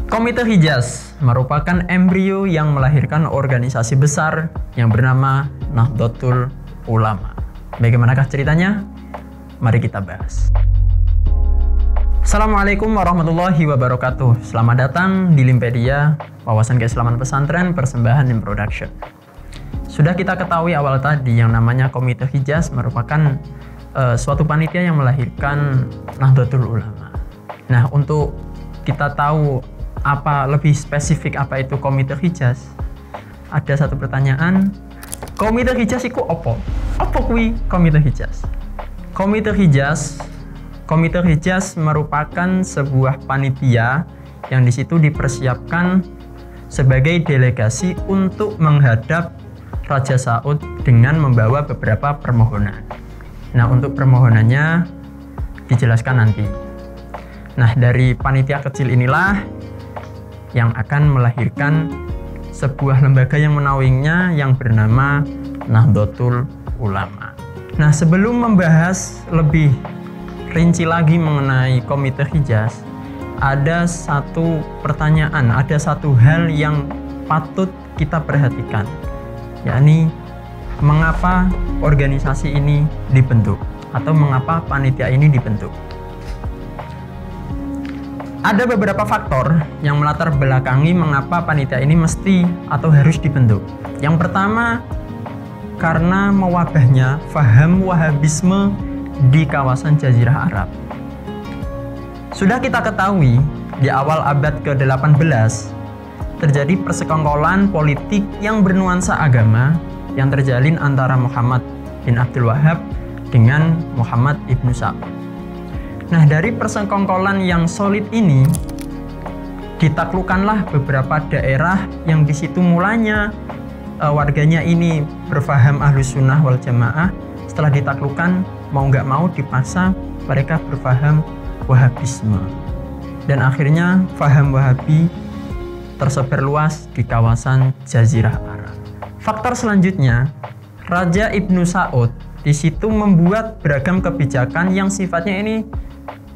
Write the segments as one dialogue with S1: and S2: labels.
S1: Komite Hijaz merupakan embrio yang melahirkan organisasi besar yang bernama Nahdlatul Ulama. Bagaimanakah ceritanya? Mari kita bahas. Assalamualaikum warahmatullahi wabarakatuh. Selamat datang di Limpedia, wawasan keislaman pesantren persembahan Lim Production. Sudah kita ketahui awal tadi yang namanya Komite Hijaz merupakan suatu panitia yang melahirkan Nahdlatul Ulama. Nah, untuk kita tahu lebih spesifik apa itu Komite Hijaz, ada satu pertanyaan. Komite Hijaz itu apa? Apa kuwi Komite Hijaz? Komite Hijaz merupakan sebuah panitia yang di situ dipersiapkan sebagai delegasi untuk menghadap Raja Saud dengan membawa beberapa permohonan. Nah, untuk permohonannya dijelaskan nanti. Nah, dari panitia kecil inilah yang akan melahirkan sebuah lembaga yang menaunginya yang bernama Nahdlatul Ulama. Nah, sebelum membahas lebih rinci lagi mengenai Komite Hijaz, ada satu pertanyaan, ada satu hal yang patut kita perhatikan, yakni mengapa organisasi ini dibentuk atau mengapa panitia ini dibentuk. Ada beberapa faktor yang melatar belakangi mengapa panitia ini mesti atau harus dibentuk. Yang pertama, karena mewabahnya faham Wahabisme di kawasan Jazirah Arab. Sudah kita ketahui, di awal abad ke-18 terjadi persekongkolan politik yang bernuansa agama yang terjalin antara Muhammad bin Abdul Wahab dengan Muhammad ibnu Sa'd. Nah, dari persekongkolan yang solid ini ditaklukkanlah beberapa daerah yang di situ mulanya warganya ini berfaham Ahlus Sunnah wal Jamaah. Setelah ditaklukkan, mau nggak mau dipaksa mereka berfaham Wahabisme, dan akhirnya faham Wahabi tersebar luas di kawasan Jazirah Arab. Faktor selanjutnya, Raja Ibnu Sa'ud di situ membuat beragam kebijakan yang sifatnya ini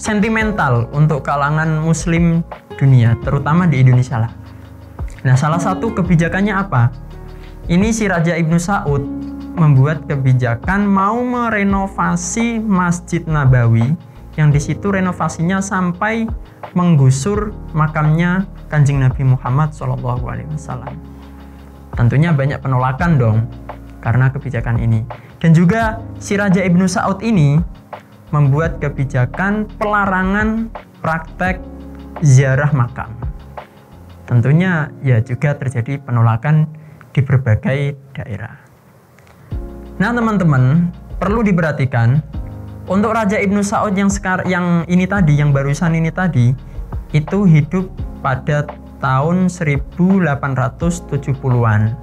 S1: sentimental untuk kalangan Muslim dunia, terutama di Indonesia lah. Nah, salah satu kebijakannya apa? Ini si Raja Ibnu Sa'ud membuat kebijakan mau merenovasi Masjid Nabawi yang di situ renovasinya sampai menggusur makamnya Kanjeng Nabi Muhammad SAW. Tentunya banyak penolakan dong karena kebijakan ini. Dan juga si Raja Ibnu Sa'ud ini membuat kebijakan pelarangan praktek ziarah makam. Tentunya ya juga terjadi penolakan di berbagai daerah. Nah, teman-teman, perlu diperhatikan untuk Raja Ibnu Sa'ud yang barusan ini tadi itu hidup pada tahun 1870-an,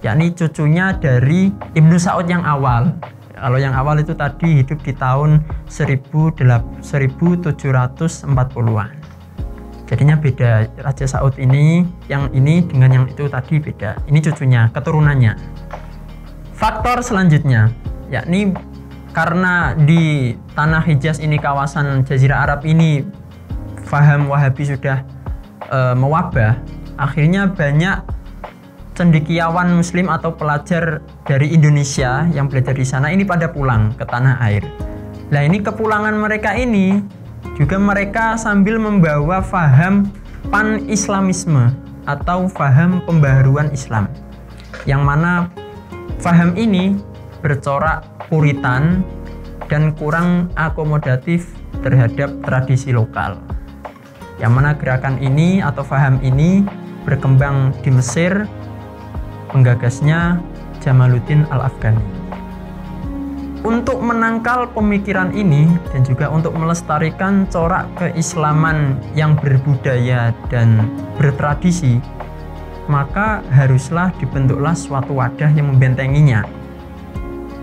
S1: yakni cucunya dari Ibnu Sa'ud yang awal. Kalau yang awal itu tadi hidup di tahun 1740-an. Jadinya beda, Raja Saud ini, yang ini dengan yang itu tadi beda. Ini cucunya, keturunannya. Faktor selanjutnya, yakni karena di tanah Hijaz ini, kawasan Jazirah Arab ini, faham Wahabi sudah mewabah, akhirnya banyak cendekiawan Muslim atau pelajar dari Indonesia yang belajar di sana ini pada pulang ke tanah air. Nah, ini kepulangan mereka ini juga mereka sambil membawa faham pan-islamisme atau faham pembaharuan Islam, yang mana faham ini bercorak puritan dan kurang akomodatif terhadap tradisi lokal. Yang mana gerakan ini atau faham ini berkembang di Mesir, penggagasnya Jamaluddin Al-Afghani. Untuk menangkal pemikiran ini dan juga untuk melestarikan corak keislaman yang berbudaya dan bertradisi, maka haruslah dibentuklah suatu wadah yang membentenginya.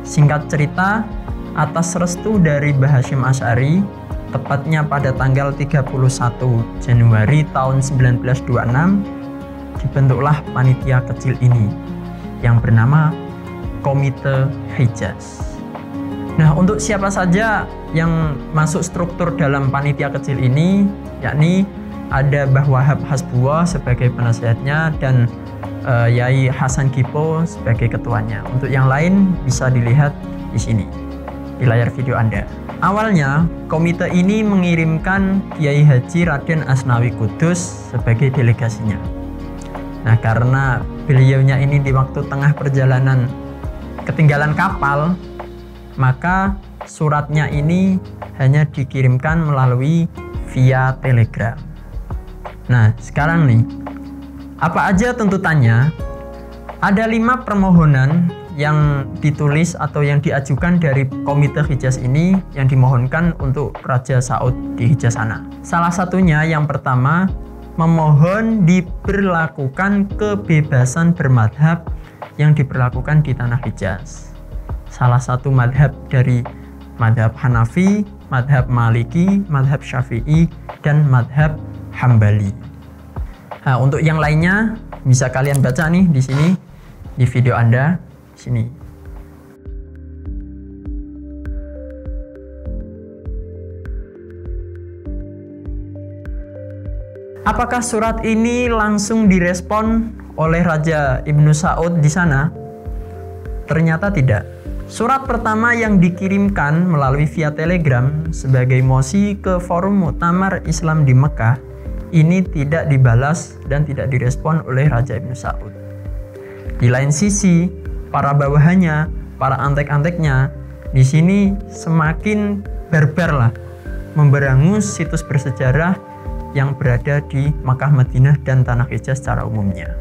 S1: Singkat cerita, atas restu dari Mbah Hasyim Asy'ari, tepatnya pada tanggal 31 Januari tahun 1926, dibentuklah panitia kecil ini yang bernama Komite Hijaz. Nah, untuk siapa saja yang masuk struktur dalam panitia kecil ini, yakni ada Mbah Wahab Hasbuwah sebagai penasehatnya dan Yai Hasan Kipo sebagai ketuanya. Untuk yang lain bisa dilihat di sini di layar video Anda. Awalnya komite ini mengirimkan Kiai Haji Raden Asnawi Kudus sebagai delegasinya. Nah, karena beliaunya ini di waktu tengah perjalanan ketinggalan kapal, maka suratnya ini hanya dikirimkan melalui via telegram. Nah, sekarang nih, apa aja tuntutannya? Ada 5 permohonan yang ditulis atau yang diajukan dari Komite Hijaz ini yang dimohonkan untuk Raja Saud di Hijaz sana. Salah satunya yang pertama, memohon diberlakukan kebebasan bermadhab yang diberlakukan di tanah Hijaz. Salah satu madhab dari madhab Hanafi, madhab Maliki, madhab Syafi'i, dan madhab Hambali. Nah, untuk yang lainnya bisa kalian baca nih di sini di video Anda sini. Apakah surat ini langsung direspon oleh Raja Ibnu Saud di sana? Ternyata tidak. Surat pertama yang dikirimkan melalui via telegram sebagai mosi ke Forum Muktamar Islam di Mekah ini tidak dibalas dan tidak direspon oleh Raja Ibnu Saud. Di lain sisi, para bawahannya, para antek-anteknya di sini semakin barbar lah, memberangus situs bersejarah yang berada di Makkah, Madinah, dan Tanah Hijaz secara umumnya.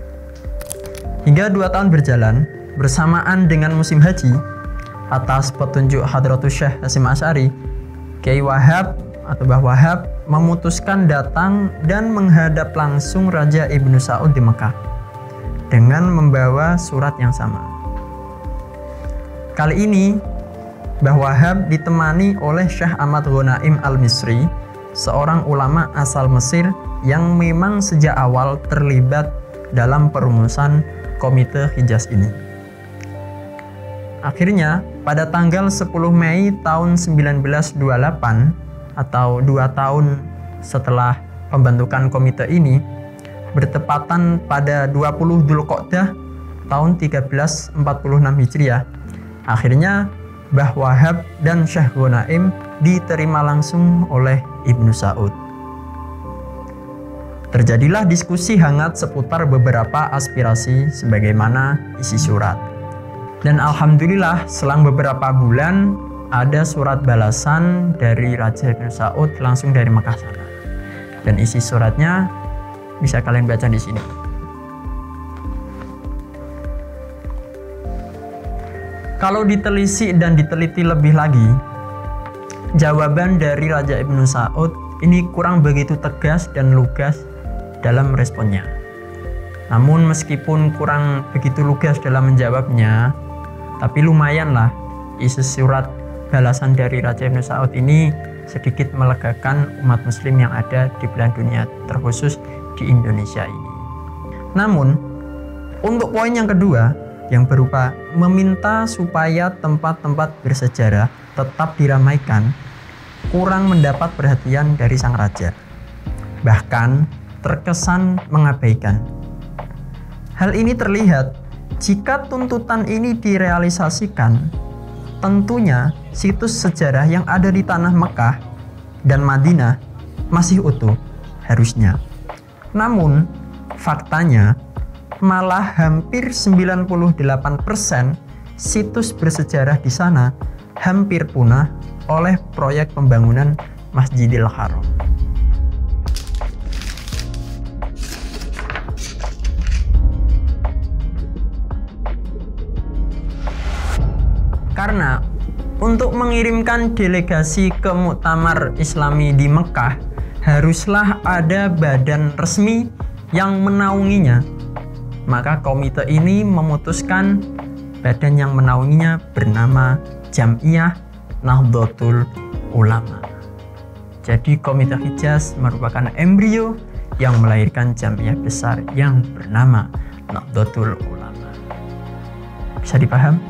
S1: Hingga 2 tahun berjalan, bersamaan dengan musim haji, atas petunjuk Hadratus Syekh Hasyim Asy'ari, Kiai Wahab atau Mbah Wahab memutuskan datang dan menghadap langsung Raja Ibnu Saud di Mekah dengan membawa surat yang sama. Kali ini, Mbah Wahab ditemani oleh Syekh Ahmad Ghanaim Al-Misri, seorang ulama asal Mesir yang memang sejak awal terlibat dalam perumusan Komite Hijaz ini. Akhirnya, pada tanggal 10 Mei tahun 1928 atau 2 tahun setelah pembentukan komite ini, bertepatan pada 20 Dzulqa'dah tahun 1346 Hijriah, akhirnya Mbah Wahab dan Syekh Ghanaim diterima langsung oleh Ibnu Saud. Terjadilah diskusi hangat seputar beberapa aspirasi sebagaimana isi surat. Dan alhamdulillah selang beberapa bulan ada surat balasan dari Raja Ibnu Saud langsung dari Mekah sana. Dan isi suratnya bisa kalian baca di sini. Kalau ditelisik dan diteliti lebih lagi, jawaban dari Raja Ibnu Saud ini kurang begitu tegas dan lugas dalam responnya. Namun meskipun kurang begitu lugas dalam menjawabnya, tapi lumayanlah isi surat balasan dari Raja Ibnu Saud ini sedikit melegakan umat muslim yang ada di belahan dunia, terkhusus di Indonesia ini. Namun, untuk poin yang kedua, yang berupa meminta supaya tempat-tempat bersejarah tetap diramaikan, kurang mendapat perhatian dari sang raja. Bahkan terkesan mengabaikan. Hal ini terlihat jika tuntutan ini direalisasikan, tentunya situs sejarah yang ada di tanah Mekah dan Madinah masih utuh harusnya. Namun, faktanya malah hampir 98% situs bersejarah di sana hampir punah oleh proyek pembangunan Masjidil Haram. Karena untuk mengirimkan delegasi ke Muktamar Islami di Mekah, haruslah ada badan resmi yang menaunginya. Maka komite ini memutuskan badan yang menaunginya bernama Jam'iyah Nahdlatul Ulama. Jadi Komite Hijaz merupakan embrio yang melahirkan Jam'iyah besar yang bernama Nahdlatul Ulama. Bisa dipaham?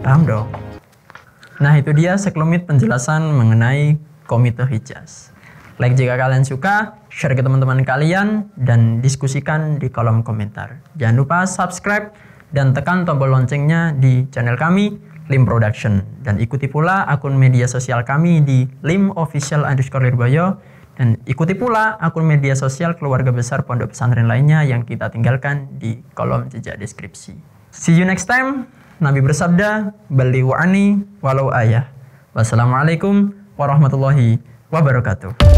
S1: Paham dong? Nah, itu dia sekelumit penjelasan mengenai Komite Hijaz. Like jika kalian suka, share ke teman-teman kalian, dan diskusikan di kolom komentar. Jangan lupa subscribe dan tekan tombol loncengnya di channel kami, Lim Production. Dan ikuti pula akun media sosial kami di lim_official_lirboyo. Dan ikuti pula akun media sosial keluarga besar pondok pesantren lainnya yang kita tinggalkan di kolom jejak deskripsi. See you next time. Nabi bersabda, "Ballighu anni walau ayah." Wassalamualaikum warahmatullahi wabarakatuh.